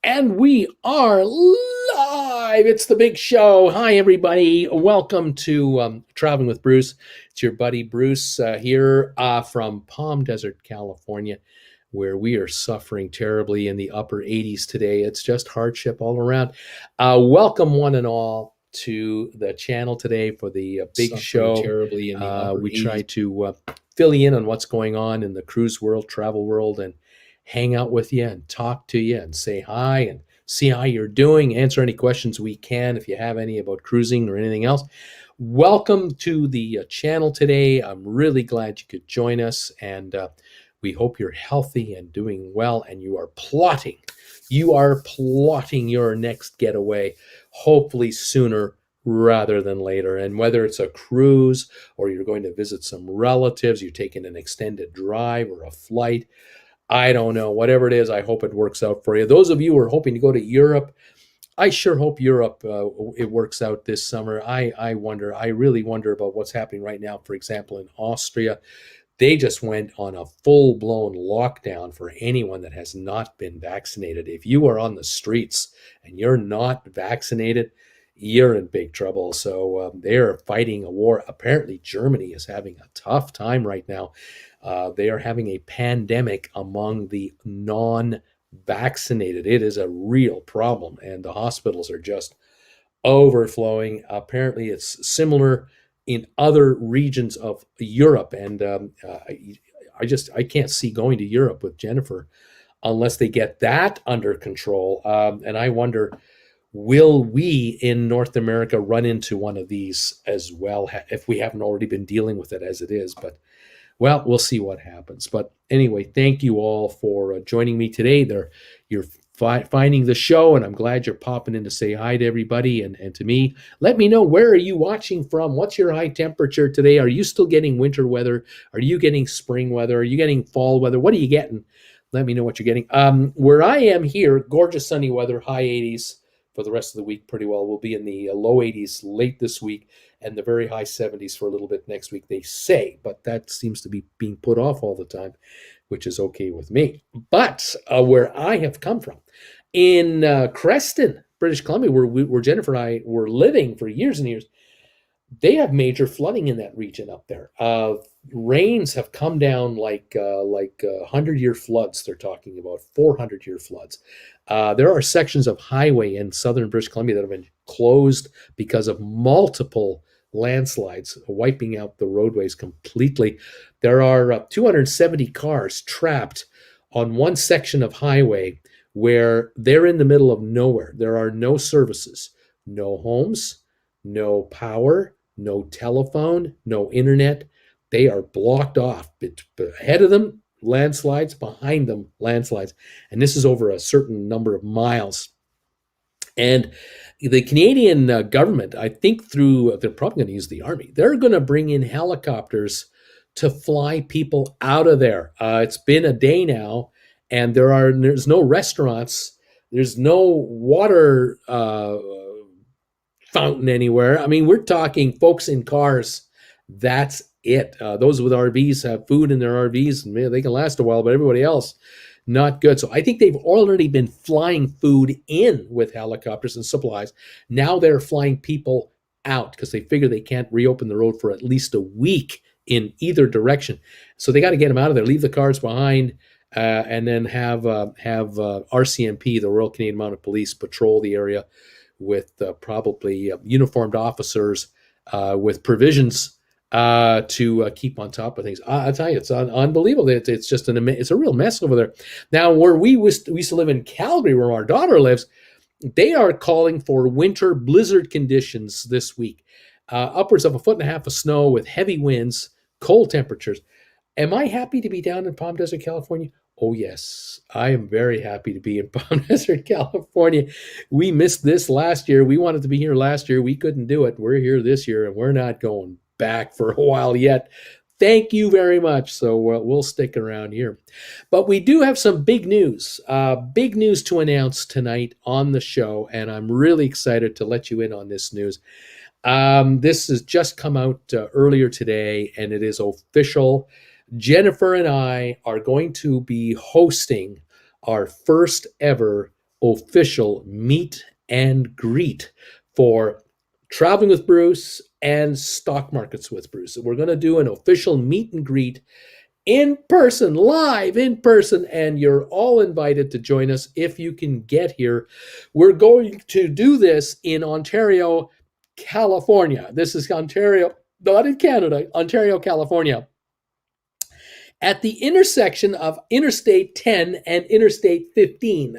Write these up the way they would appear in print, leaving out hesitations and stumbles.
And we are live. It's the big show. Hi, everybody. Welcome to Traveling with Bruce. It's your buddy Bruce here from Palm Desert, California, where we are suffering terribly in the upper 80s today. It's just hardship all around. Welcome, one and all, to the channel today for the big show. Terribly in the upper we 80s. Try to fill you in on what's going on in the cruise world, travel world, and hang out with you and talk to you and say hi and see how you're doing, answer any questions we can if you have any about cruising or anything else. Welcome to the channel today. I'm really glad you could join us, and we hope you're healthy and doing well, and you are plotting your next getaway, hopefully sooner rather than later. And whether it's a cruise or you're going to visit some relatives, you're taking an extended drive or a flight, I don't know. Whatever it is, I hope it works out for you. Those of you who are hoping to go to Europe, I sure hope Europe it works out this summer. I really wonder about what's happening right now. For example, in Austria, they just went on a full-blown lockdown for anyone that has not been vaccinated. If you are on the streets and you're not vaccinated, you're in big trouble. So they're fighting a war. Apparently, Germany is having a tough time right now. They are having a pandemic among the non-vaccinated. It is a real problem, and the hospitals are just overflowing. Apparently, it's similar in other regions of Europe, and I can't see going to Europe with Jennifer unless they get that under control. And I wonder, will we in North America run into one of these as well if we haven't already been dealing with it as it is? But well, we'll see what happens. But anyway, thank you all for joining me today. You're finding the show, and I'm glad you're popping in to say hi to everybody and to me. Let me know, where are you watching from? What's your high temperature today? Are you still getting winter weather? Are you getting spring weather? Are you getting fall weather? What are you getting? Let me know what you're getting. Where I am here, gorgeous sunny weather, high 80s for the rest of the week pretty well. We'll be in the low 80s late this week and the very high 70s for a little bit next week, they say, but that seems to be being put off all the time, which is okay with me. But where I have come from, in Creston, British Columbia, where Jennifer and I were living for years and years, they have major flooding in that region up there. Rains have come down like 100-year floods. They're talking about 400-year floods. There are sections of highway in southern British Columbia that have been closed because of multiple landslides, wiping out the roadways completely. There are 270 cars trapped on one section of highway where they're in the middle of nowhere. There are no services, no homes, no power, no telephone, no internet. They are blocked off. Ahead of them, landslides. Behind them, landslides. And this is over a certain number of miles. And the Canadian government, I think they're probably going to use the Army. They're going to bring in helicopters to fly people out of there. It's been a day now, and there's no restaurants. There's no water fountain anywhere. I mean, we're talking folks in cars. That's it. Those with RVs have food in their RVs, and they can last a while, but everybody else, not good. So I think they've already been flying food in with helicopters and supplies. Now they're flying people out because they figure they can't reopen the road for at least a week in either direction. So they got to get them out of there, leave the cars behind, and then have RCMP, the Royal Canadian Mounted Police, patrol the area with probably uniformed officers with provisions to keep on top of things. I'll tell you, it's unbelievable. It's just it's a real mess over there. Now, where we used to live in Calgary, where our daughter lives, they are calling for winter blizzard conditions this week. Upwards of 1.5 feet of snow with heavy winds, cold temperatures. Am I happy to be down in Palm Desert, California? Oh, yes. I am very happy to be in Palm Desert, California. We missed this last year. We wanted to be here last year. We couldn't do it. We're here this year, and we're not going back for a while yet. Thank you very much. So we'll stick around here. But we do have some big news to announce tonight on the show, and I'm really excited to let you in on this news. This has just come out earlier today, and it is official. Jennifer and I are going to be hosting our first ever official meet and greet for Traveling with Bruce and Stock Markets with Bruce. So we're going to do an official meet and greet in person, live in person, and you're all invited to join us if you can get here. We're going to do this in Ontario, California. This is Ontario, not in Canada, Ontario, California, at the intersection of Interstate 10 and Interstate 15.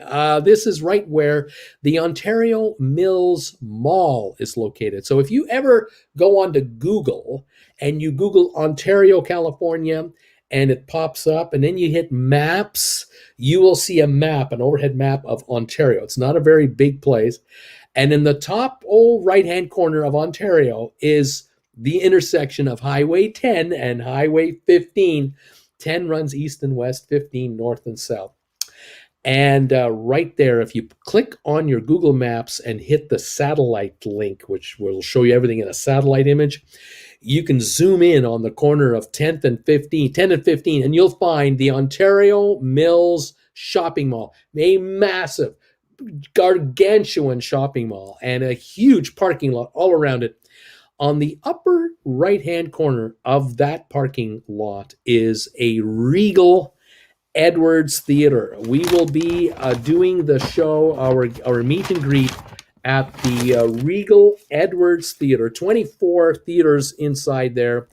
This is right where the Ontario Mills Mall is located. So if you ever go onto Google and you Google Ontario, California, and it pops up, and then you hit maps, you will see a map, an overhead map of Ontario. It's not a very big place. And in the top old right-hand corner of Ontario is the intersection of Highway 10 and Highway 15. 10 runs east and west, 15 north and south. And right there, if you click on your Google Maps and hit the satellite link, which will show you everything in a satellite image, you can zoom in on the corner of 10th and 15, 10 and 15, and you'll find the Ontario Mills Shopping Mall, a massive, gargantuan shopping mall, and a huge parking lot all around it. On the upper right-hand corner of that parking lot is a Regal Edwards Theater. We will be doing the show, our meet and greet at the Regal Edwards Theater, 24 theaters inside there.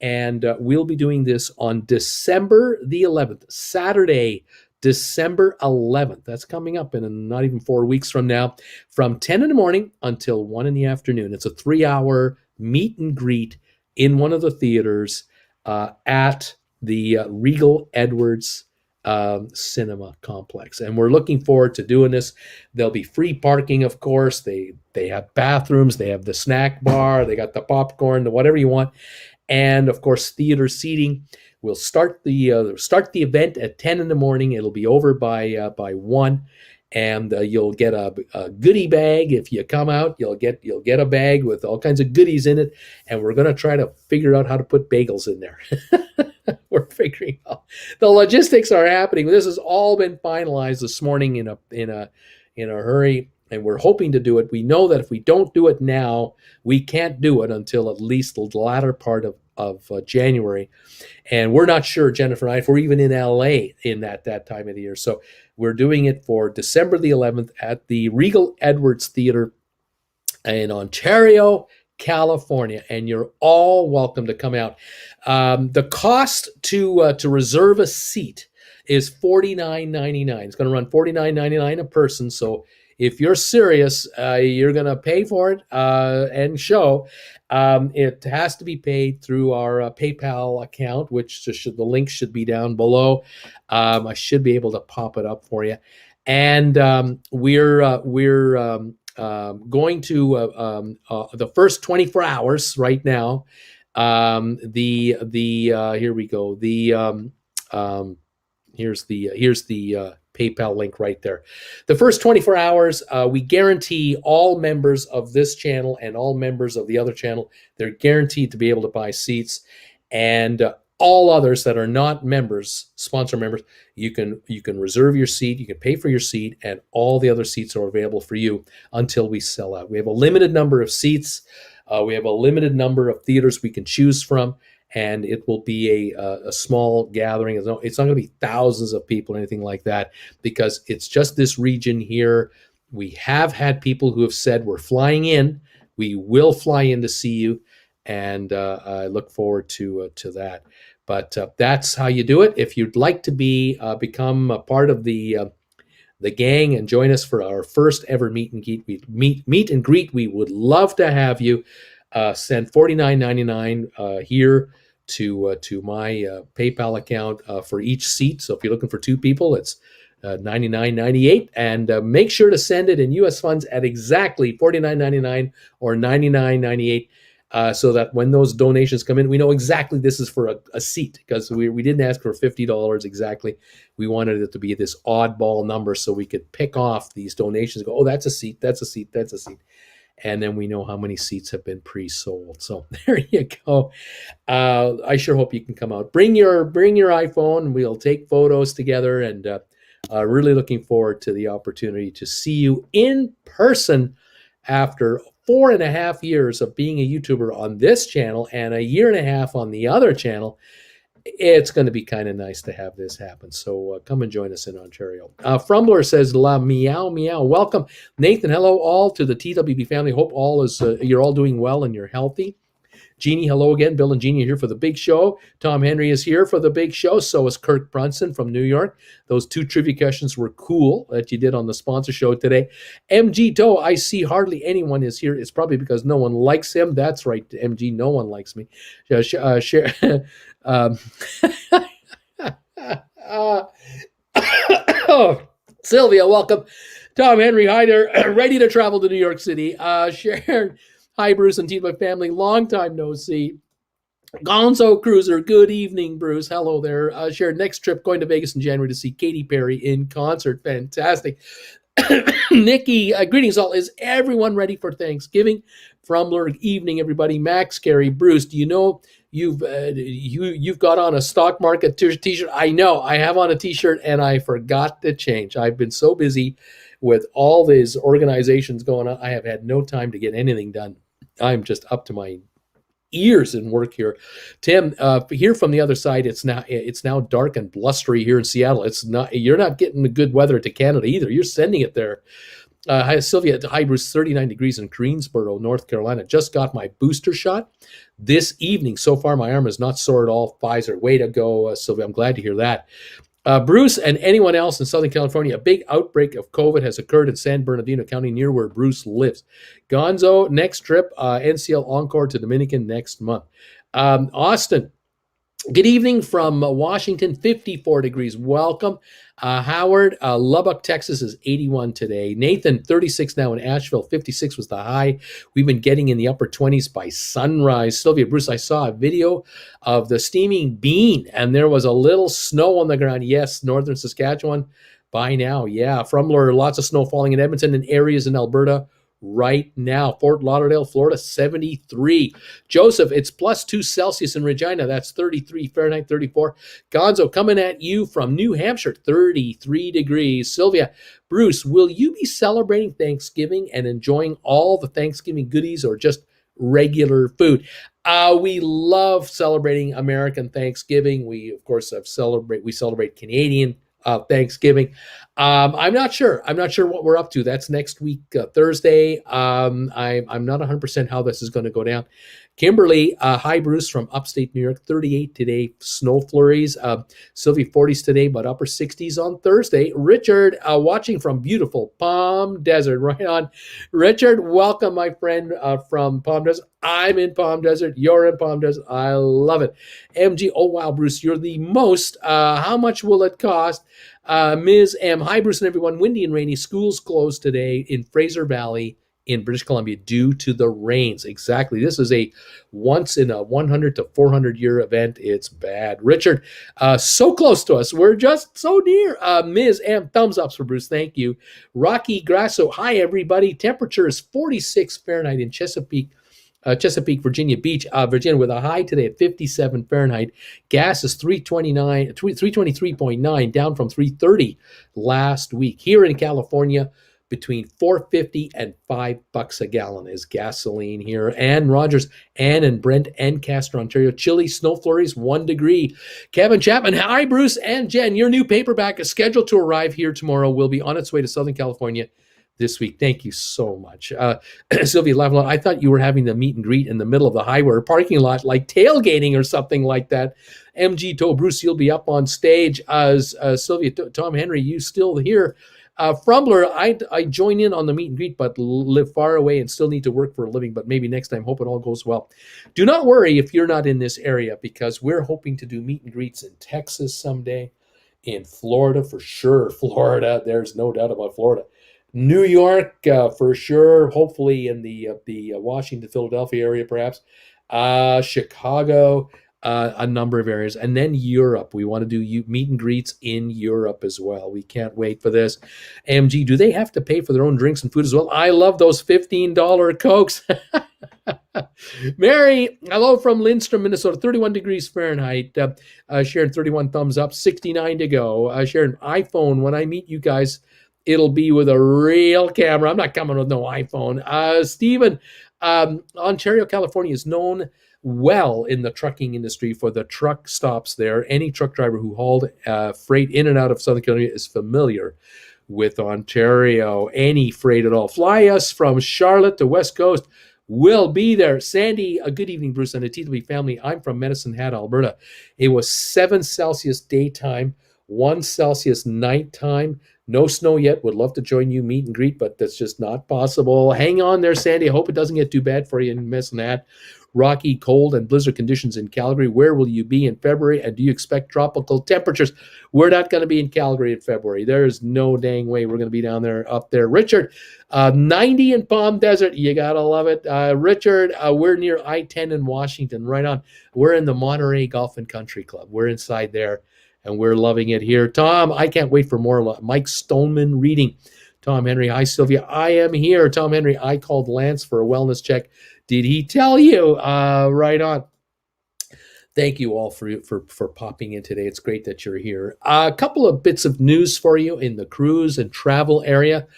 And we'll be doing this on December the 11th, Saturday, December 11th. That's coming up in not even 4 weeks from now, from 10 in the morning until 1 in the afternoon. It's a 3-hour meet and greet in one of the theaters at the Regal Edwards cinema complex, and we're looking forward to doing this. There'll be free parking, of course. They have bathrooms, they have the snack bar, they got the popcorn, the whatever you want, and of course theater seating. We'll start the event at 10 in the morning. It'll be over by 1, and you'll get a goodie bag if you come out. You'll get a bag with all kinds of goodies in it, and we're going to try to figure out how to put bagels in there. We're figuring out. The logistics are happening. This has all been finalized this morning in a hurry, and we're hoping to do it. We know that if we don't do it now, we can't do it until at least the latter part of January. And we're not sure, Jennifer and I, if we're even in LA in that time of the year. So we're doing it for December the 11th at the Regal Edwards Theater in Ontario, California, and you're all welcome to come out. The cost to reserve a seat is $49.99. It's going to run $49.99 a person. So if you're serious, you're going to pay for it and show. It has to be paid through our PayPal account, which the link should be down below. I should be able to pop it up for you. And we're going to the first 24 hours right now. Here we go. Here's the PayPal link right there. The first 24 hours, we guarantee all members of this channel and all members of the other channel, they're guaranteed to be able to buy seats. And all others that are not members, sponsor members, you can reserve your seat, you can pay for your seat, and all the other seats are available for you until we sell out. We have a limited number of seats. We have a limited number of theaters we can choose from, and it will be a small gathering. It's not going to be thousands of people or anything like that, because it's just this region here. We have had people who have said, we're flying in. We will fly in to see you, and I look forward to that. But that's how you do it. If you'd like to become a part of the gang and join us for our first ever meet and greet, we would love to have you. Send $49.99 here to my PayPal account for each seat. So if you're looking for 2 people, it's $99.98, and make sure to send it in U.S. funds at exactly $49.99 or $99.98. So that when those donations come in, we know exactly this is for a seat, because we didn't ask for $50 exactly. We wanted it to be this oddball number so we could pick off these donations and go, oh, that's a seat, that's a seat, that's a seat. And then we know how many seats have been pre-sold. So there you go. I sure hope you can come out. Bring your iPhone, and we'll take photos together, and Really looking forward to the opportunity to see you in person after 4.5 years of being a YouTuber on this channel and a year and a half on the other channel. It's going to be kind of nice to have this happen. So come and join us in Ontario. Frumbler says, La meow meow. Welcome, Nathan. Hello, all to the TWB family. Hope all is you're all doing well and you're healthy. Jeannie, hello again. Bill and Jeannie are here for the big show. Tom Henry is here for the big show. So is Kirk Brunson from New York. Those 2 trivia questions were cool that you did on the sponsor show today. MG Doe, I see hardly anyone is here. It's probably because no one likes him. That's right, MG. No one likes me. Share. Oh, Sylvia, welcome. Tom Henry, hi there. Ready to travel to New York City. Sharon, hi, Bruce and team, my family. Long time no see. Gonzo Cruiser, good evening, Bruce. Hello there. Sharon, next trip going to Vegas in January to see Katy Perry in concert. Fantastic. Nikki, greetings all. Is everyone ready for Thanksgiving? Frumbler, evening, everybody. Max, Gary, Bruce, do you know you've got on a stock market t-shirt? I know. I have on a t-shirt and I forgot to change. I've been so busy with all these organizations going on. I have had no time to get anything done. I'm just up to my ears in work here. Tim, here from the other side, it's now dark and blustery here in Seattle. You're not getting the good weather to Canada either. You're sending it there. Hi, Sylvia. Hi, Bruce. 39 degrees in Greensboro, North Carolina. Just got my booster shot this evening. So far, my arm is not sore at all. Pfizer. Way to go, Sylvia. I'm glad to hear that. Bruce and anyone else in Southern California, a big outbreak of COVID has occurred in San Bernardino County near where Bruce lives. Gonzo, next trip, NCL Encore to Dominican next month. Austin, good evening from Washington, 54 degrees. Welcome. Howard, Lubbock, Texas is 81 today. Nathan, 36 now in Asheville. 56 was the high. We've been getting in the upper 20s by sunrise. Sylvia, Bruce, I saw a video of the steaming bean, and there was a little snow on the ground. Yes, northern Saskatchewan by now. Yeah, Frumbler, lots of snow falling in Edmonton and areas in Alberta right now. Fort Lauderdale, Florida, 73. Joseph, it's +2 Celsius in Regina. That's 33 Fahrenheit, 34. Gonzo, coming at you from New Hampshire, 33 degrees. Sylvia, Bruce, will you be celebrating Thanksgiving and enjoying all the Thanksgiving goodies or just regular food? We love celebrating American Thanksgiving. We, of course, celebrate Canadian Thanksgiving. I'm not sure. I'm not sure what we're up to. That's next week, Thursday. I'm not 100% how this is going to go down. Kimberly, hi, Bruce from upstate New York, 38 today, snow flurries. Sylvia, 40s today, but upper 60s on Thursday. Richard, watching from beautiful Palm Desert, right on. Richard, welcome, my friend from Palm Desert. I'm in Palm Desert. You're in Palm Desert. I love it. MG, oh, wow, Bruce, you're the most. How much will it cost? Ms. M, hi, Bruce and everyone. Windy and rainy. Schools closed today in Fraser Valley in British Columbia due to the rains. Exactly. This is a once in a 100 to 400 year event. It's bad. Richard, so close to us. We're just so near. Ms. M, thumbs ups for Bruce. Thank you. Rocky Grasso, hi, everybody. Temperature is 46 Fahrenheit in Chesapeake, Virginia Beach, Virginia, with a high today at 57 Fahrenheit. Gas is 323.9, down from 330 last week. Here in California, between $4.50 and $5 a gallon is gasoline here. Ann Rogers, Ann and Brent, Ancaster, Ontario. Chilly snow flurries, 1 degree. Kevin Chapman, hi, Bruce and Jen. Your new paperback is scheduled to arrive here tomorrow. Will be on its way to Southern California this week. Thank you so much. Sylvia Lavalon, I thought you were having the meet and greet in the middle of the highway or parking lot, like tailgating or something like that. MG told Bruce you'll be up on stage. As Sylvia, Tom Henry, you still here? Frumbler, I join in on the meet and greet, but live far away and still need to work for a living, but maybe next time. Hope it all goes well. Do not worry if you're not in this area, because we're hoping to do meet and greets in Texas someday, in Florida for sure. Florida, there's no doubt about Florida. New York for sure, hopefully in the Washington, Philadelphia area perhaps. Chicago. a number of areas. And then Europe. We want to do meet and greets in Europe as well. We can't wait for this. AMG, do they have to pay for their own drinks and food as well? I love those $15 Cokes. Mary, hello from Lindstrom, Minnesota, 31 degrees Fahrenheit. Sharon, 31 thumbs up, 69 to go. Sharon, iPhone, when I meet you guys, it'll be with a real camera. I'm not coming with no iPhone. Stephen, Ontario, California is known well in the trucking industry for the truck stops there. Any truck driver who hauled freight in and out of Southern California is familiar with Ontario. Any freight at all. Fly us from Charlotte to West Coast. We'll be there. Sandy, a good evening, Bruce, and the TW family. I'm from Medicine Hat, Alberta. It was 7 Celsius daytime, 1 Celsius nighttime. No snow yet. Would love to join you, meet and greet, but that's just not possible. Hang on there, Sandy. I hope it doesn't get too bad for you in Medicine Hat. Rocky, cold, and blizzard conditions in Calgary. Where will you be in February? And do you expect tropical temperatures? We're not going to be in Calgary in February. There's no dang way we're going to be down there, up there. Richard, 90 in Palm Desert. You got to love it. Richard, we're near I-10 in Washington, right on. We're in the Monterey Golf and Country Club. We're inside there, and we're loving it here. Tom, I can't wait for more. Mike Stoneman reading. Tom Henry, hi, Sylvia. I am here. Tom Henry, I called Lance for a wellness check. Did he tell you? Right on. Thank you all for popping in today. It's great that you're here. A couple of bits of news for you in the cruise and travel area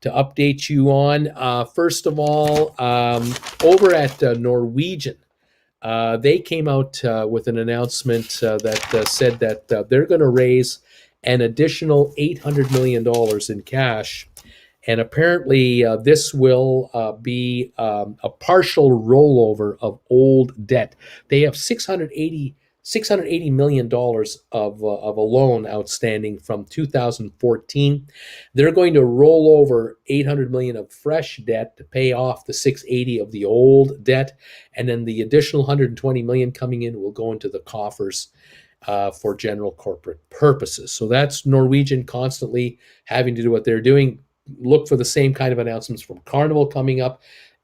to update you on. First of all, over at Norwegian, they came out with an announcement that said that they're going to raise an additional $800 million in cash. And apparently, this will be a partial rollover of old debt. They have $680 million of a loan outstanding from 2014. They're going to roll over $800 million of fresh debt to pay off the $680 of the old debt, and then the additional $120 million coming in will go into the coffers for general corporate purposes. So that's Norwegian constantly having to do what they're doing. Look for the same kind of announcements from Carnival coming up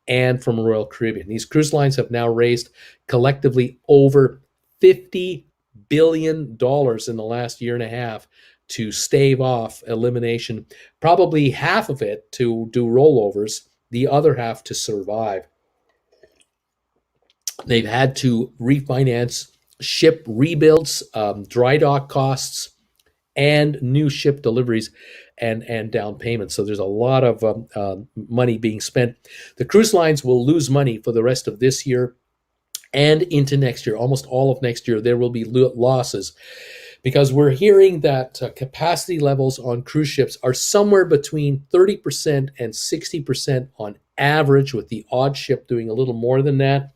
and from Royal Caribbean. These cruise lines have now raised collectively over $50 billion in the last year and a half to stave off elimination, probably half of it to do rollovers, the other half to survive. They've had to refinance ship rebuilds, dry dock costs, and new ship deliveries and down payments. So there's a lot of money being spent. The cruise lines will lose money for the rest of this year and into next year. Almost all of next year, there will be losses because we're hearing that capacity levels on cruise ships are somewhere between 30% and 60% on average, with the odd ship doing a little more than that.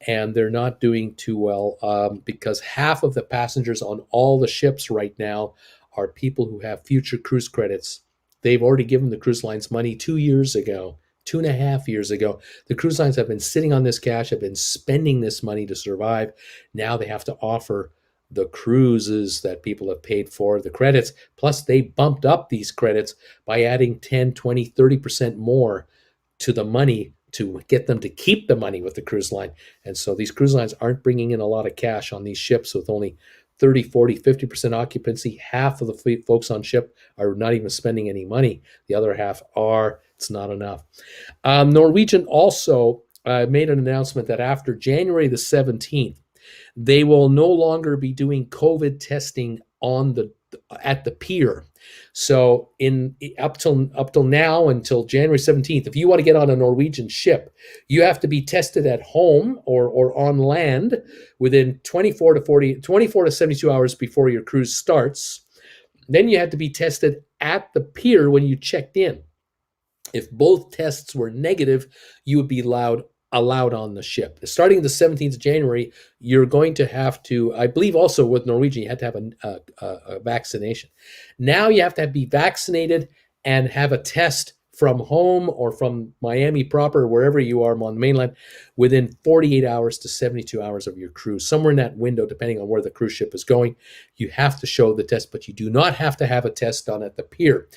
And they're not doing too well because half of the passengers on all the ships right now are people who have future cruise credits. They've already given the cruise lines money 2 years ago, 2.5 years ago. The cruise lines have been sitting on this cash, have been spending this money to survive. Now they have to offer the cruises that people have paid for, the credits. Plus they bumped up these credits by adding 10, 20, 30% more to the money to get them to keep the money with the cruise line. And so these cruise lines aren't bringing in a lot of cash on these ships with only 30, 40, 50% occupancy. Half of the folks on ship are not even spending any money. The other half are. It's not enough. Norwegian also made an announcement that after January the 17th, they will no longer be doing COVID testing at the pier. So up till now, until January 17th, if you want to get on a Norwegian ship, you have to be tested at home or on land within 24 to 72 hours before your cruise starts. Then you had to be tested at the pier when you checked in. If both tests were negative, you would be allowed on the ship. Starting the 17th of January, you're going to have to, I believe also with Norwegian, you had to have a vaccination. Now you have to be vaccinated and have a test from home or from Miami proper, wherever you are on the mainland, within 48 hours to 72 hours of your cruise. Somewhere in that window, depending on where the cruise ship is going, you have to show the test, but you do not have to have a test done at the pier.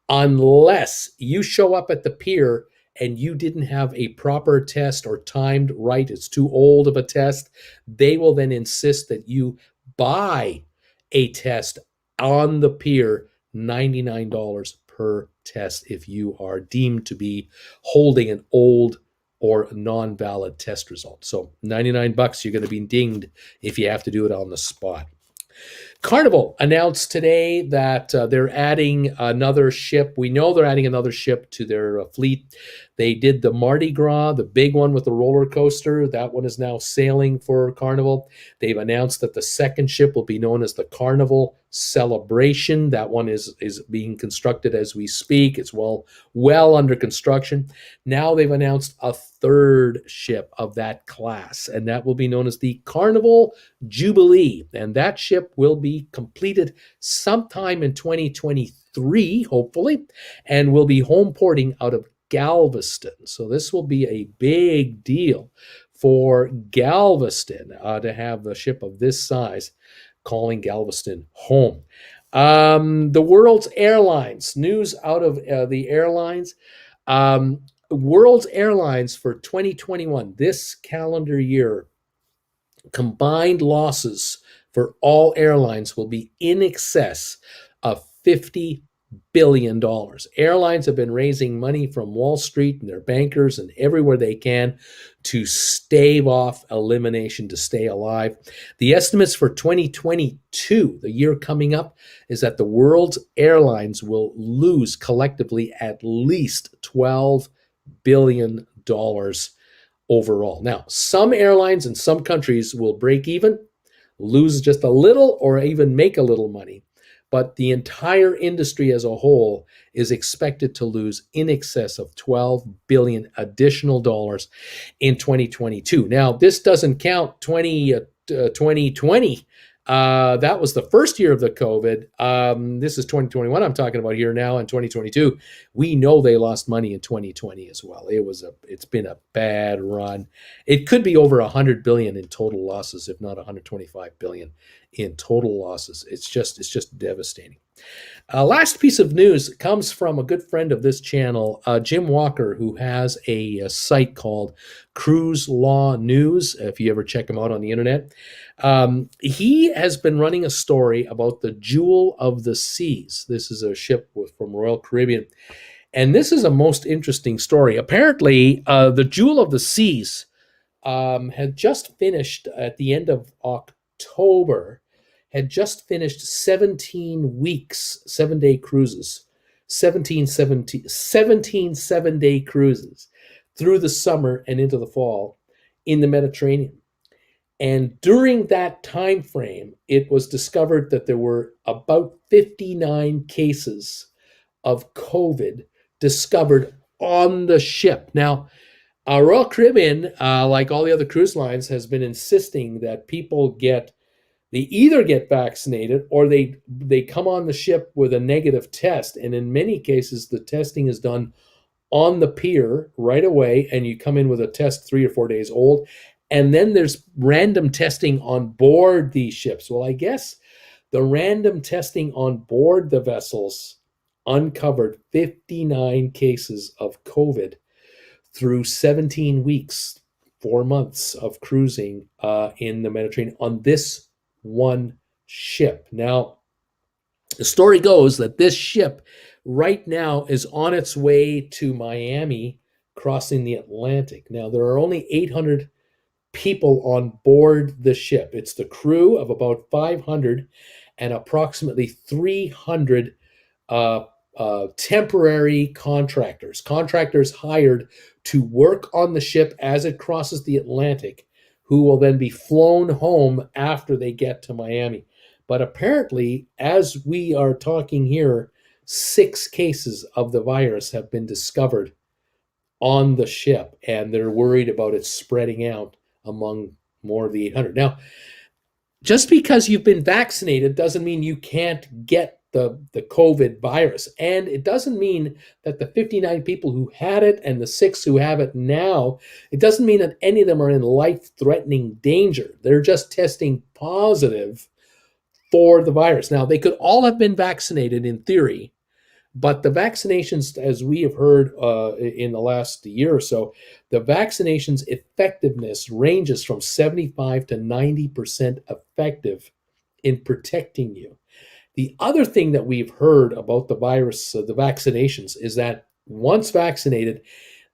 Unless you show up at the pier and you didn't have a proper test or timed right, it's too old of a test, they will then insist that you buy a test on the pier, $99 per test if you are deemed to be holding an old or non-valid test result. So 99 bucks, you're going to be dinged if you have to do it on the spot. Carnival announced today that they're adding another ship. We know they're adding another ship to their fleet. They did the Mardi Gras, the big one with the roller coaster. That one is now sailing for Carnival. They've announced that the second ship will be known as the Carnival Celebration. That one is being constructed as we speak. It's well under construction. Now they've announced a third ship of that class, and that will be known as the Carnival Jubilee. And that ship will be completed sometime in 2023, hopefully, and will be home porting out of Galveston. So this will be a big deal for Galveston to have a ship of this size calling Galveston home. The world's airlines, news out of the airlines. World's airlines for 2021, this calendar year, combined losses for all airlines will be in excess of $50 billion. Airlines have been raising money from Wall Street and their bankers and everywhere they can to stave off elimination, to stay alive. The estimates for 2022, the year coming up, is that the world's airlines will lose collectively at least $12 billion overall. Now, some airlines in some countries will break even, lose just a little, or even make a little money. But the entire industry as a whole is expected to lose in excess of $12 billion additional dollars in 2022. Now, this doesn't count 2020. That was the first year of the COVID. This is 2021 I'm talking about here now, and 2022. We know they lost money in 2020 as well. It's been a bad run. It could be over 100 billion in total losses, if not 125 billion in total losses. It's just devastating. Last piece of news comes from a good friend of this channel, Jim Walker, who has a site called Cruise Law News, if you ever check him out on the internet. He has been running a story about the Jewel of the Seas. This is a ship from Royal Caribbean. And this is a most interesting story. Apparently, the Jewel of the Seas had just finished at the end of October, had just finished 17 weeks, 7-day cruises, 17 7-day cruises through the summer and into the fall in the Mediterranean. And during that time frame, it was discovered that there were about 59 cases of COVID discovered on the ship. Now, Royal Caribbean, like all the other cruise lines, has been insisting that people they either get vaccinated or they come on the ship with a negative test. And in many cases, the testing is done on the pier right away, and you come in with a test 3 or 4 days old. And then there's random testing on board these ships. Well, I guess the random testing on board the vessels uncovered 59 cases of COVID through 17 weeks, 4 months of cruising in the Mediterranean on this one ship. Now, the story goes that this ship right now is on its way to Miami, crossing the Atlantic. Now, there are only 800 people on board the ship. It's the crew of about 500 and approximately 300 temporary contractors hired to work on the ship as it crosses the Atlantic, who will then be flown home after they get to Miami. But apparently, as we are talking here, 6 cases of the virus have been discovered on the ship, and they're worried about it spreading out among more of the 800. Now, just because you've been vaccinated doesn't mean you can't get the COVID virus. And it doesn't mean that the 59 people who had it and the 6 who have it now, it doesn't mean that any of them are in life-threatening danger. They're just testing positive for the virus. Now, they could all have been vaccinated in theory, But the vaccinations, as we have heard in the last year or so, the vaccinations effectiveness ranges from 75 to 90% effective in protecting you. The other thing that we've heard about the virus, the vaccinations, is that once vaccinated,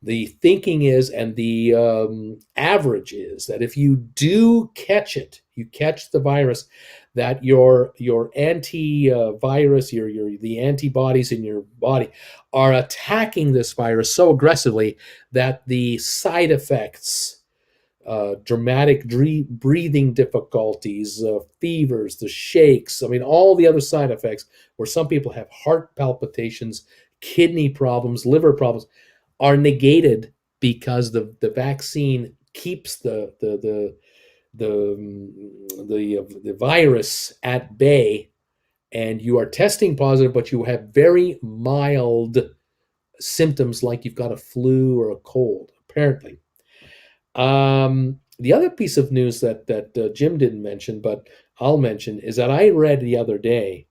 the thinking is, and the average is, that if you do catch it, you catch the virus, that your antivirus, your the antibodies in your body are attacking this virus so aggressively that the side effects, dramatic breathing difficulties, fevers, the shakes, I mean, all the other side effects, where some people have heart palpitations, kidney problems, liver problems, are negated because the vaccine keeps the virus at bay, and you are testing positive, but you have very mild symptoms like you've got a flu or a cold, apparently. The other piece of news that Jim didn't mention, but I'll mention, is that I read the other day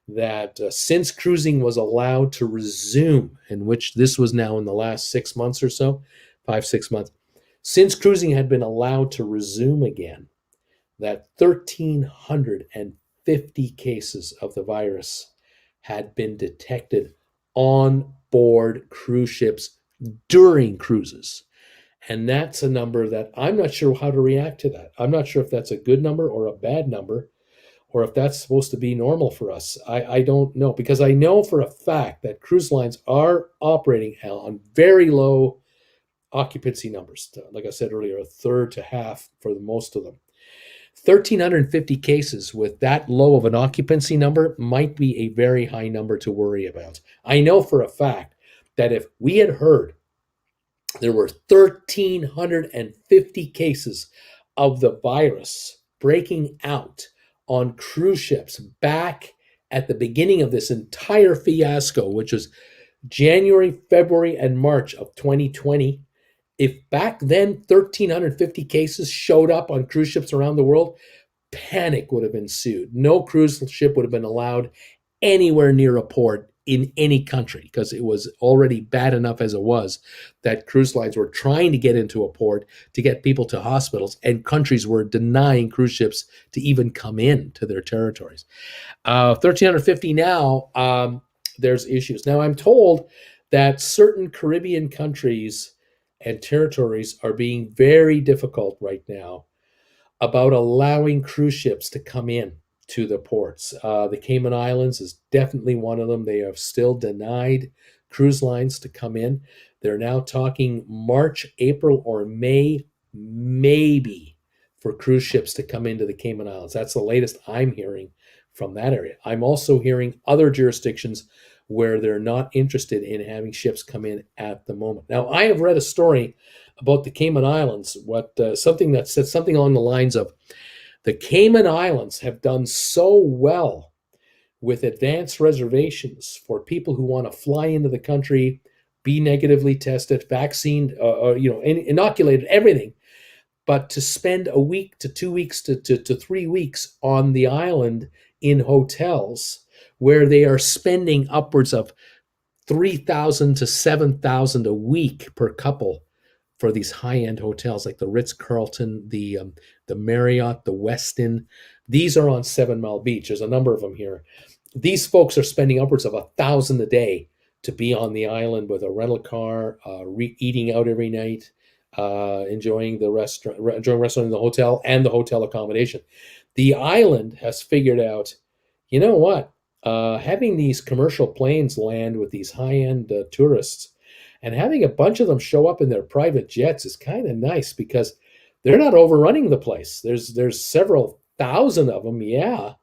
that since cruising was allowed to resume, in which this was now in the last 6 months or so, 5, 6 months, since cruising had been allowed to resume again, that 1,350 cases of the virus had been detected on board cruise ships during cruises. And that's a number that I'm not sure how to react to that. I'm not sure if that's a good number or a bad number, or if that's supposed to be normal for us. I don't know, because I know for a fact that cruise lines are operating on very low occupancy numbers. Like I said earlier, a third to half for the most of them. 1,350 cases with that low of an occupancy number might be a very high number to worry about. I know for a fact that if we had heard there were 1,350 cases of the virus breaking out on cruise ships back at the beginning of this entire fiasco, which was January, February, and March of 2020. If back then 1,350 cases showed up on cruise ships around the world, panic would have ensued. No cruise ship would have been allowed anywhere near a port in any country, because it was already bad enough as it was that cruise lines were trying to get into a port to get people to hospitals, and countries were denying cruise ships to even come in to their territories. 1,350 now, there's issues. Now, I'm told that certain Caribbean countries and territories are being very difficult right now about allowing cruise ships to come in to the ports. The Cayman Islands is definitely one of them. They have still denied cruise lines to come in. They're now talking March, April, or May, maybe, for cruise ships to come into the Cayman Islands. That's the latest I'm hearing from that area. I'm also hearing other jurisdictions where they're not interested in having ships come in at the moment. Now, I have read a story about the Cayman Islands, something that said something along the lines of, the Cayman Islands have done so well with advanced reservations for people who want to fly into the country, be negatively tested, vaccinated, inoculated, everything, but to spend a week to 2 weeks to 3 weeks on the island in hotels where they are spending upwards of 3,000 to 7,000 a week per couple for these high-end hotels like the Ritz-Carlton, the Marriott, the Westin. These are on 7 Mile Beach. There's a number of them here. These folks are spending upwards of 1,000 a day to be on the island with a rental car, eating out every night, enjoying the restaurant in the hotel and the hotel accommodation. The island has figured out, you know what? Having these commercial planes land with these high-end tourists, and having a bunch of them show up in their private jets, is kind of nice, because they're not overrunning the place. There's several thousand of them, yeah,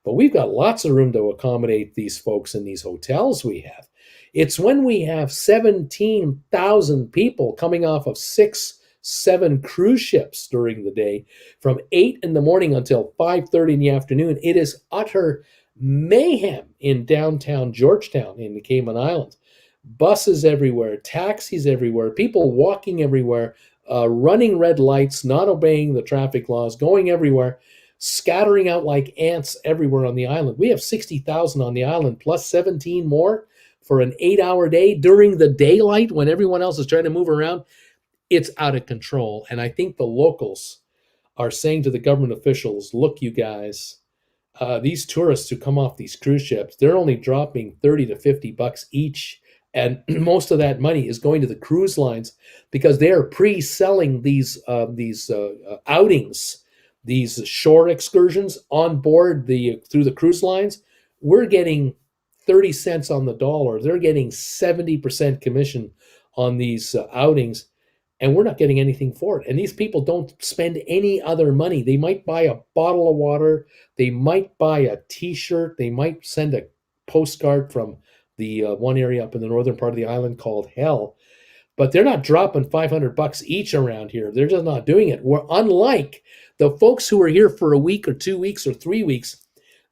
but we've got lots of room to accommodate these folks in these hotels we have. It's when we have 17,000 people coming off of 6, 7 cruise ships during the day from 8 in the morning until 5:30 in the afternoon. It is utter mayhem in downtown Georgetown in the Cayman Islands. Buses everywhere, taxis everywhere, people walking everywhere, running red lights, not obeying the traffic laws, going everywhere, scattering out like ants everywhere on the island. We have 60,000 on the island, plus 17 more. for an 8-hour day during the daylight when everyone else is trying to move around. It's out of control. And I think the locals are saying to the government officials, look, you guys, these tourists who come off these cruise ships, they're only dropping 30 to 50 bucks each. And most of that money is going to the cruise lines because they are pre-selling these outings, these shore excursions on board through the cruise lines. We're getting 30 cents on the dollar. They're getting 70% commission on these outings, and we're not getting anything for it. And these people don't spend any other money. They might buy a bottle of water, they might buy a T-shirt, they might send a postcard from the one area up in the northern part of the island called Hell, but they're not dropping 500 bucks each around here. They're just not doing it. We're unlike the folks who are here for a week or 2 weeks or 3 weeks.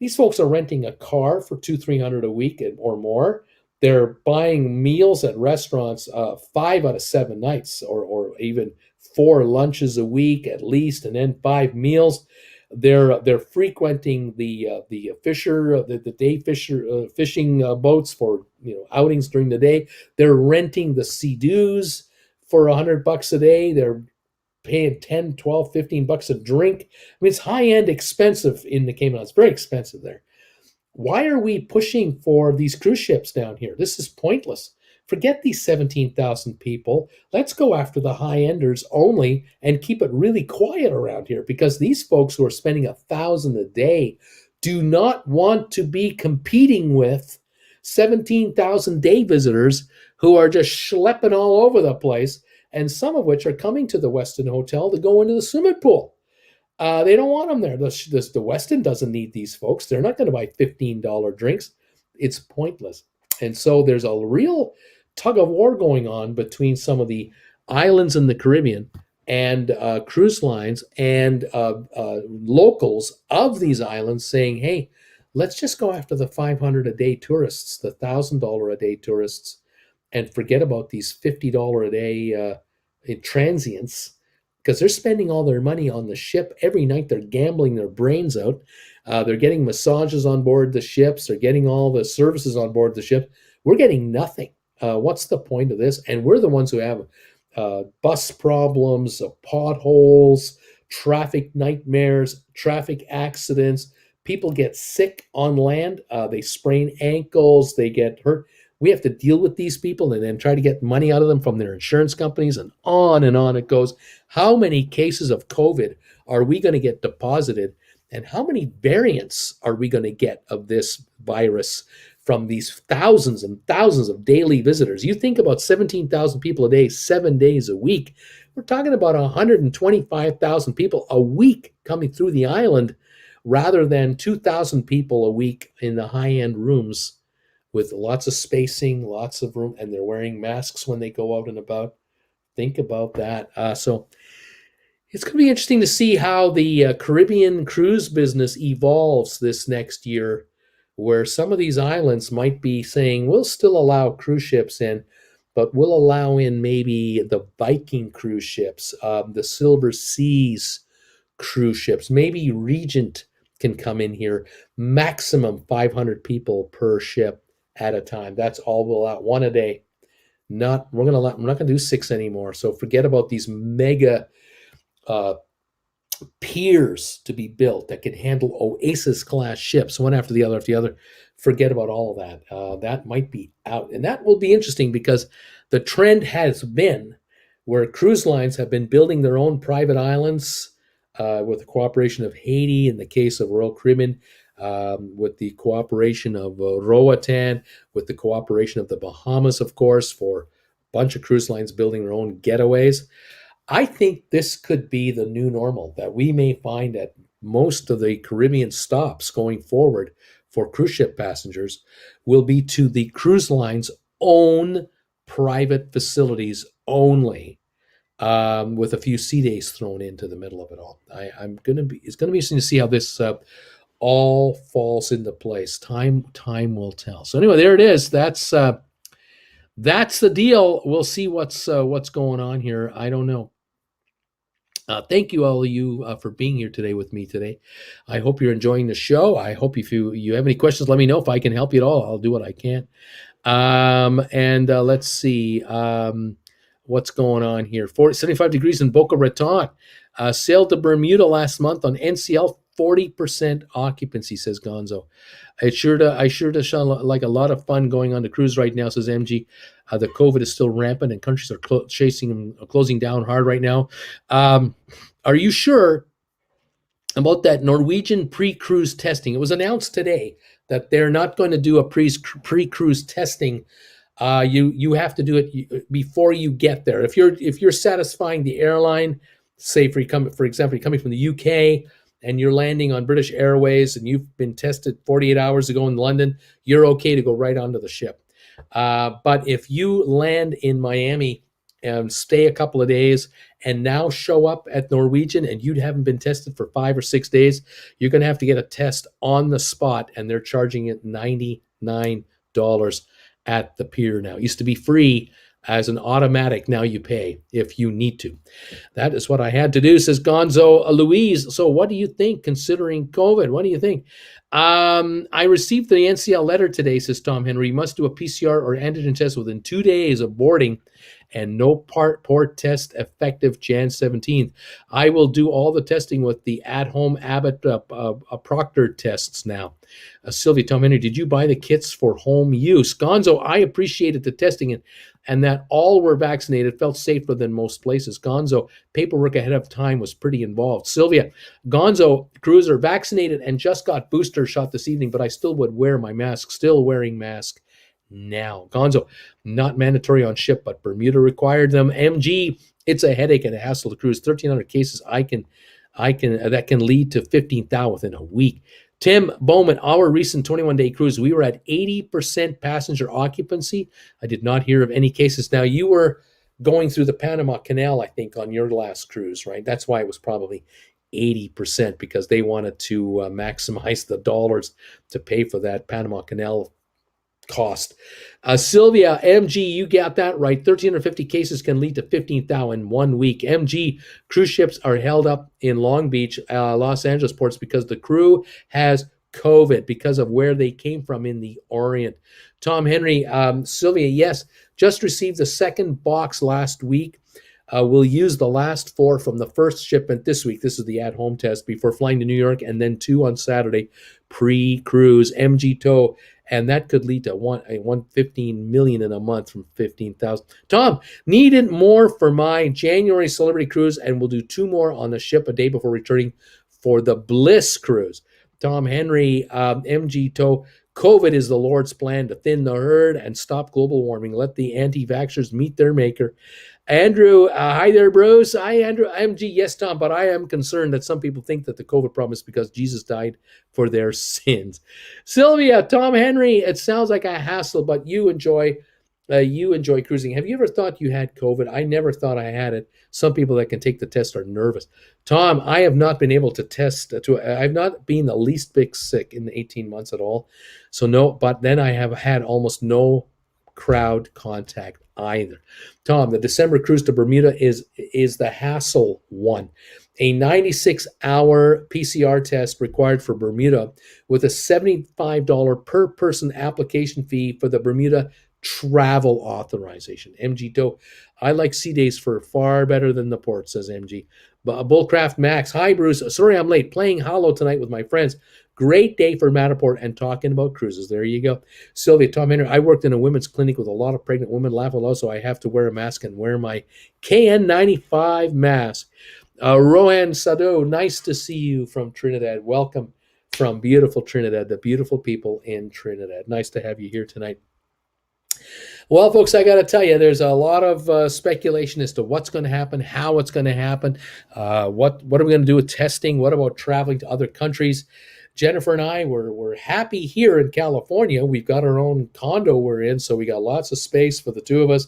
These folks are renting a car for 200-300 a week or more. They're buying meals at restaurants 5 out of 7 nights, or even 4 lunches a week at least, and then 5 meals. They're frequenting the day fishing boats for outings during the day. They're renting the Sea-Doos for 100 bucks a day. They're paying 10, 12, 15 bucks a drink. I mean, it's high-end expensive in the Cayman Islands. It's very expensive there. Why are we pushing for these cruise ships down here? This is pointless. Forget these 17,000 people. Let's go after the high-enders only and keep it really quiet around here, because these folks who are spending $1,000 a day do not want to be competing with 17,000 day visitors who are just schlepping all over the place, and some of which are coming to the Westin Hotel to go into the swimming pool. They don't want them there. The Westin doesn't need these folks. They're not going to buy $15 drinks. It's pointless. And so there's a real tug of war going on between some of the islands in the Caribbean and cruise lines and locals of these islands saying, hey, let's just go after the 500 a day tourists, the $1,000 a day tourists, and forget about these $50 a day transients, because they're spending all their money on the ship. Every night they're gambling their brains out. They're getting massages on board the ships. They're getting all the services on board the ship. We're getting nothing. What's the point of this? And we're the ones who have bus problems, potholes, traffic nightmares, traffic accidents. People get sick on land. They sprain ankles. They get hurt. We have to deal with these people and then try to get money out of them from their insurance companies, and on it goes. How many cases of COVID are we going to get deposited, and how many variants are we going to get of this virus from these thousands and thousands of daily visitors? You think about 17,000 people a day, 7 days a week. We're talking about 125,000 people a week coming through the island, rather than 2,000 people a week in the high-end rooms with lots of spacing, lots of room, and they're wearing masks when they go out and about. Think about that. So it's going to be interesting to see how the Caribbean cruise business evolves this next year, where some of these islands might be saying, we'll still allow cruise ships in, but we'll allow in maybe the Viking cruise ships, the Silver Seas cruise ships, maybe Regent can come in here, maximum 500 people per ship at a time. That's all we'll allow, one a day. We're not going to do 6 anymore. So forget about these mega piers to be built that can handle Oasis class ships, one after the other. Forget about all of that. That might be out, and that will be interesting, because the trend has been where cruise lines have been building their own private islands with the cooperation of Haiti in the case of Royal Caribbean, with the cooperation of Roatan, with the cooperation of the Bahamas, of course, for a bunch of cruise lines building their own getaways. I think this could be the new normal that we may find at most of the Caribbean stops going forward for cruise ship passengers will be to the cruise line's own private facilities only, with a few sea days thrown into the middle of it all. It's going to be interesting to see how this all falls into place. Time will tell. So anyway, there it is. That's the deal. We'll see what's going on here. I don't know. Thank you, all of you, for being here today with me today. I hope you're enjoying the show. I hope if you have any questions, let me know. If I can help you at all, I'll do what I can. And let's see what's going on here. 75 degrees in Boca Raton. Sailed to Bermuda last month on NCL, 40% occupancy, says Gonzo. I sure to sound like a lot of fun going on the cruise right now, says MG. The COVID is still rampant and countries are closing down hard right now. Are you sure about that Norwegian pre-cruise testing? It was announced today that they're not going to do a pre-cruise testing. You have to do it before you get there. If you're satisfying the airline, say for example, you're coming from the UK and you're landing on British Airways and you've been tested 48 hours ago in London, you're okay to go right onto the ship. But if you land in Miami and stay a couple of days and now show up at Norwegian and you haven't been tested for 5 or 6 days, you're going to have to get a test on the spot, and they're charging it $99 at the pier now. It used to be free as an automatic. Now you pay if you need to. That is what I had to do, says Gonzo. Louise, so what do you think considering COVID? What do you think? I received the NCL letter today, says Tom Henry. You must do a PCR or antigen test within 2 days of boarding, and no port test effective Jan 17th. I will do all the testing with the at-home Abbott Proctor tests now. Sylvia, Tom Henry, did you buy the kits for home use? Gonzo, I appreciated the testing and that all were vaccinated, felt safer than most places. Gonzo, paperwork ahead of time was pretty involved. Sylvia, Gonzo, cruiser, vaccinated and just got booster shot this evening, but I still would wear my mask, still wearing mask now. Gonzo, not mandatory on ship, but Bermuda required them. MG, it's a headache and a hassle to cruise. 1,300 cases, that can lead to 15,000 within a week. Tim Bowman, our recent 21-day cruise, we were at 80% passenger occupancy. I did not hear of any cases. Now, you were going through the Panama Canal, I think, on your last cruise, right? That's why it was probably 80%, because they wanted to maximize the dollars to pay for that Panama Canal cost. Sylvia, MG, you got that right. 1,350 cases can lead to 15,000 in 1 week. MG, cruise ships are held up in Long Beach, Los Angeles ports because the crew has COVID because of where they came from in the Orient. Tom Henry, Sylvia, yes, just received the second box last week. We'll use the last 4 from the first shipment this week. This is the at-home test before flying to New York, and then 2 on Saturday, pre-cruise. MG tow, and that could lead to 115 million in a month from 15,000. Tom, needed more for my January celebrity cruise, and we'll do 2 more on the ship a day before returning for the Bliss cruise. Tom Henry, MG tow, COVID is the Lord's plan to thin the herd and stop global warming. Let the anti-vaxxers meet their maker. Andrew, hi there, Bruce. Hi, Andrew. MG, yes, Tom, but I am concerned that some people think that the COVID problem is because Jesus died for their sins. Sylvia, Tom Henry, it sounds like a hassle, but you enjoy cruising. Have you ever thought you had COVID? I never thought I had it. Some people that can take the test are nervous. Tom, I have not been able to test. I've not been the least bit sick in 18 months at all. So no, but then I have had almost no crowd contact either. Tom, the December cruise to Bermuda is the hassle one. A 96-hour PCR test required for Bermuda with a $75 per person application fee for the Bermuda travel authorization. MG Doe, I like sea days for far better than the port, says MG. Bullcraft Max, hi Bruce, sorry I'm late, playing Hollow tonight with my friends. Great day for Matterport and talking about cruises. There you go. Sylvia, Tom Henry, I worked in a women's clinic with a lot of pregnant women, laugh a lot, so I have to wear a mask and wear my KN95 mask. Rohan Sado, nice to see you from Trinidad. Welcome from beautiful Trinidad, the beautiful people in Trinidad. Nice to have you here tonight. Well, folks, I got to tell you, there's a lot of speculation as to what's going to happen, how it's going to happen, what are we going to do with testing, what about traveling to other countries. Jennifer and I, we're happy here in California. We've got our own condo we're in, so we got lots of space for the two of us.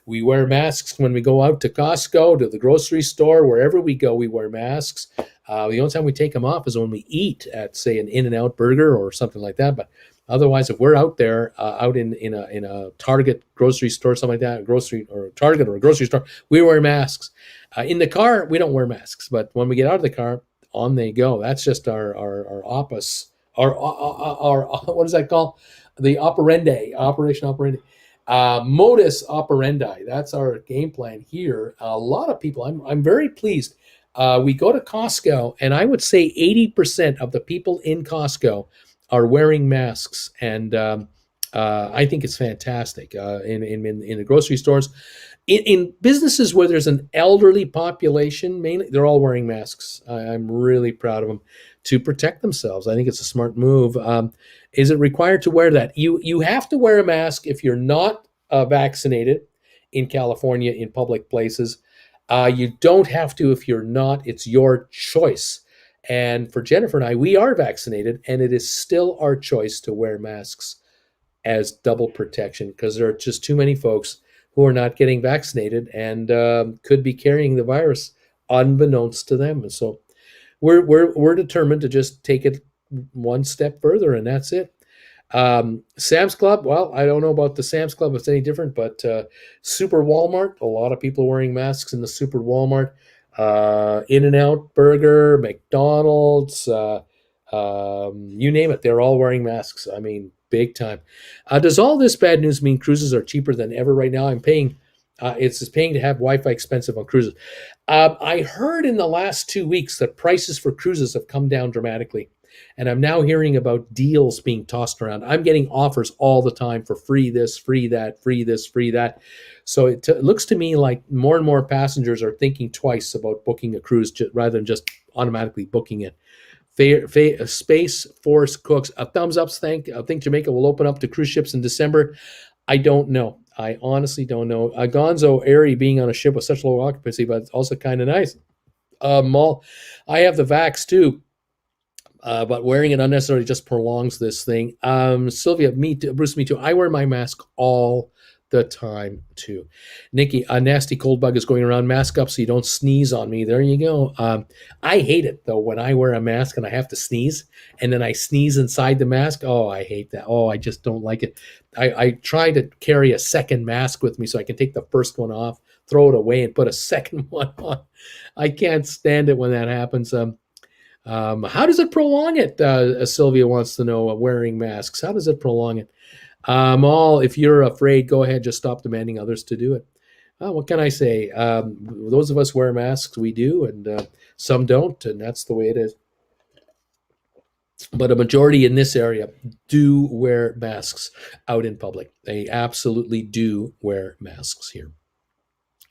We wear masks when we go out to Costco, to the grocery store, wherever we go, we wear masks. The only time we take them off is when we eat at, say, an In-N-Out burger or something like that. But otherwise, if we're out there, out in a Target grocery store, something like that, a Target or a grocery store, we wear masks. In the car, we don't wear masks. But when we get out of the car, on they go. That's just our opus. Our what is that called? the operandi, Operation Operandi, modus operandi. That's our game plan here. A lot of people. I'm very pleased. We go to Costco, and I would say 80% of the people in Costco are wearing masks, and I think it's fantastic. In the grocery stores, in businesses where there's an elderly population, mainly they're all wearing masks. I'm really proud of them to protect themselves. I think it's a smart move. Is it required to wear that? You have to wear a mask if you're not vaccinated in California in public places. You don't have to if you're not. It's your choice. And for Jennifer and I, we are vaccinated, and it is still our choice to wear masks as double protection because there are just too many folks who are not getting vaccinated and could be carrying the virus unbeknownst to them. And so we're determined to just take it one step further, and that's it. Sam's Club, well, I don't know about the Sam's Club if it's any different, but Super Walmart, a lot of people wearing masks in the Super Walmart. In-N-Out Burger, McDonald's, you name it, they're all wearing masks. I mean, big time. Does all this bad news mean cruises are cheaper than ever right now? I'm paying. It's paying to have Wi-Fi expensive on cruises. I heard in the last 2 weeks that prices for cruises have come down dramatically. And I'm now hearing about deals being tossed around. I'm getting offers all the time for free this, free that, free this, free that. So it looks to me like more and more passengers are thinking twice about booking a cruise rather than just automatically booking it. Space Force Cooks, a thumbs up. I think Jamaica will open up to cruise ships in December. I don't know. I honestly don't know. Gonzo Airy being on a ship with such low occupancy, but it's also kind of nice. Mall, I have the vax too. But wearing it unnecessarily just prolongs this thing. Sylvia, me too, Bruce, me too. I wear my mask all the time too. Nikki, a nasty cold bug is going around. Mask up so you don't sneeze on me. There you go. I hate it though when I wear a mask and I have to sneeze and then I sneeze inside the mask. Oh, I hate that. Oh, I just don't like it. I try to carry a second mask with me so I can take the first one off, throw it away, and put a second one on. I can't stand it when that happens. How does it prolong it? Sylvia wants to know, wearing masks. How does it prolong it? If you're afraid, go ahead, just stop demanding others to do it. What can I say? Those of us wear masks, we do, and some don't, and that's the way it is. But a majority in this area do wear masks out in public. They absolutely do wear masks here.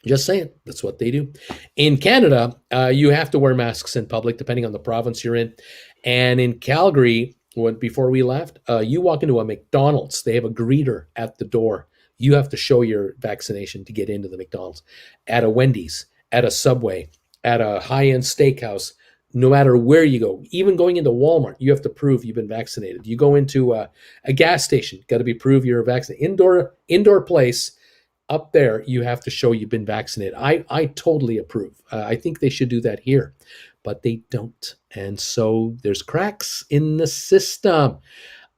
Just saying, that's what they do. In Canada, you have to wear masks in public, depending on the province you're in. And in Calgary, before we left, you walk into a McDonald's, they have a greeter at the door. You have to show your vaccination to get into the McDonald's. At a Wendy's, at a Subway, at a high-end steakhouse, no matter where you go, even going into Walmart, you have to prove you've been vaccinated. You go into a gas station, got to be prove you're vaccinated. Indoor place, up there, you have to show you've been vaccinated. I totally approve. I think they should do that here, but they don't. And so there's cracks in the system.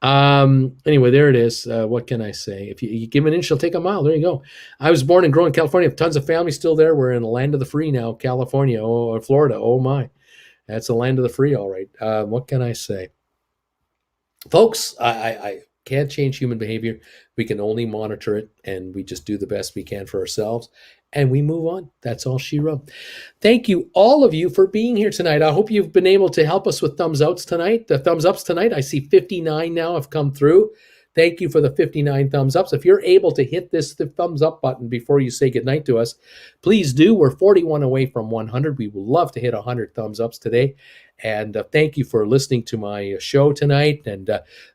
Anyway, there it is. What can I say? If you give an inch, you'll take a mile. There you go. I was born and grown in California. I have tons of family still there. We're in the land of the free now, California or Florida. Oh, my. That's the land of the free, all right. What can I say? Folks, I can't change human behavior. We can only monitor it, and we just do the best we can for ourselves, and we move on. That's all she wrote. Thank you, all of you, for being here tonight. I hope you've been able to help us with thumbs ups tonight. The thumbs ups tonight, I see 59 now have come through. Thank you for the 59 thumbs ups. If you're able to hit the thumbs up button before you say goodnight to us, please do. We're 41 away from 100. We would love to hit 100 thumbs ups today. And thank you for listening to my show tonight. And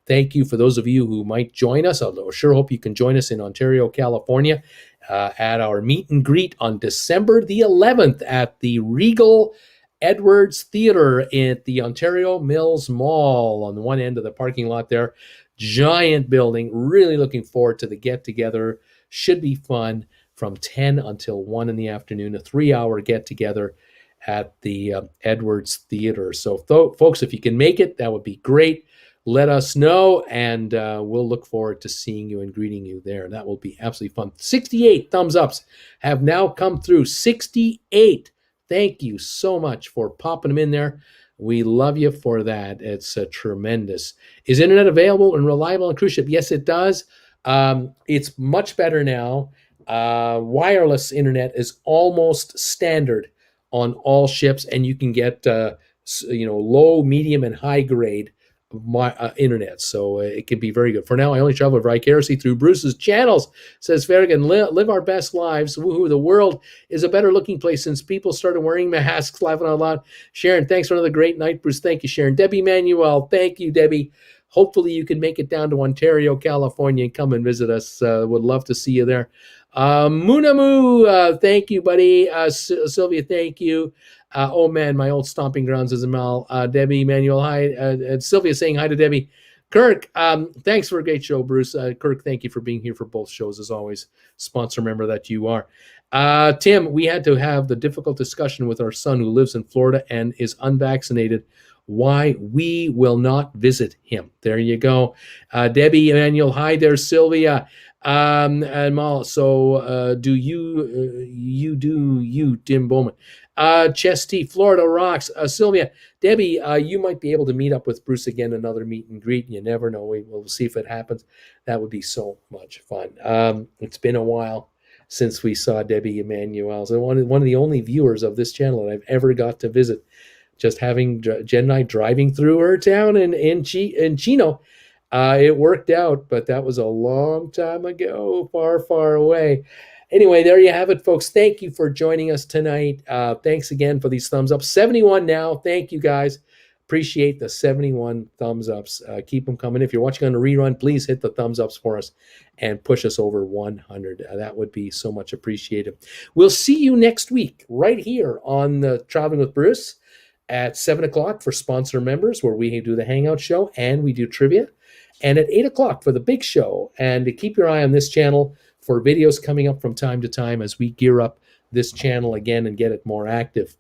thank you for those of you who might join us. I sure hope you can join us in Ontario, California at our meet and greet on December the 11th at the Regal Edwards Theatre at the Ontario Mills Mall on one end of the parking lot there. Giant building. Really looking forward to the get-together. Should be fun from 10 until 1 in the afternoon, a 3-hour get-together at the Edwards Theatre. So, folks, if you can make it, that would be great. Let us know, and we'll look forward to seeing you and greeting you there. That will be absolutely fun. 68 thumbs ups have now come through. 68. Thank you so much for popping them in there. We love you for that. It's tremendous. Is internet available and reliable on cruise ship? Yes, it does. It's much better now. Wireless internet is almost standard on all ships, and you can get low, medium, and high grade internet. So it can be very good. For now, I only travel vicariously through Bruce's channels. Says Farragon, live our best lives. Woohoo! The world is a better looking place since people started wearing masks. Laughing out loud. Sharon, thanks for another great night, Bruce. Thank you, Sharon. Debbie Manuel, thank you, Debbie. Hopefully, you can make it down to Ontario, California, and come and visit us. Would love to see you there. Munamu, thank you, buddy. Sylvia, thank you. Oh man, my old stomping grounds is Amal. Debbie, Emmanuel, hi. And Sylvia saying hi to Debbie. Kirk, thanks for a great show, Bruce. Kirk, thank you for being here for both shows as always. Sponsor member that you are. Tim, we had to have the difficult discussion with our son who lives in Florida and is unvaccinated. Why we will not visit him. There you go. Debbie, Emmanuel, hi there, Sylvia. And also, do you, Tim Bowman. Chesty, Florida rocks. Sylvia, Debbie, you might be able to meet up with Bruce again, another meet and greet. You never know. We'll see if it happens. That would be so much fun. It's been a while since we saw Debbie Emanuel. So one of the only viewers of this channel that I've ever got to visit. Just having Jen and I driving through her town in Chino. It worked out, but that was a long time ago, far, far away. Anyway, there you have it, folks. Thank you for joining us tonight. Thanks again for these thumbs up. 71 now. Thank you, guys. Appreciate the 71 thumbs ups. Keep them coming. If you're watching on a rerun, please hit the thumbs ups for us and push us over 100. That would be so much appreciated. We'll see you next week right here on the Traveling with Bruce at 7 o'clock for sponsor members, where we do the Hangout show and we do trivia. And at 8 o'clock for the big show. And to keep your eye on this channel for videos coming up from time to time as we gear up this channel again and get it more active.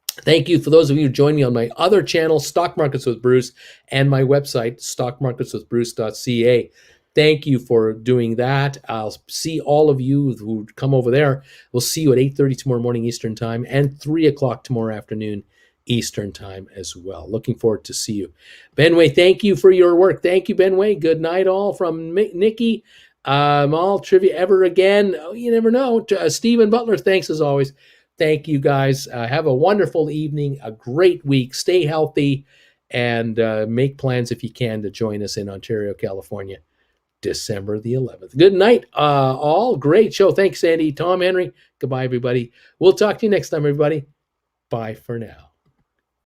Thank you for those of you who join me on my other channel, Stock Markets with Bruce, and my website, stockmarketswithbruce.ca. Thank you for doing that. I'll see all of you who come over there. We'll see you at 8:30 tomorrow morning Eastern Time and 3 o'clock tomorrow afternoon Eastern Time as well. Looking forward to see you. Benway, thank you for your work. Thank you, Benway. Good night all from Nikki. All trivia ever again. Oh, you never know. Stephen Butler, thanks as always. Thank you, guys. Have a wonderful evening, a great week. Stay healthy, and make plans if you can to join us in Ontario, California, December the 11th. Good night, all. Great show. Thanks, Sandy. Tom Henry. Goodbye, everybody. We'll talk to you next time, everybody. Bye for now.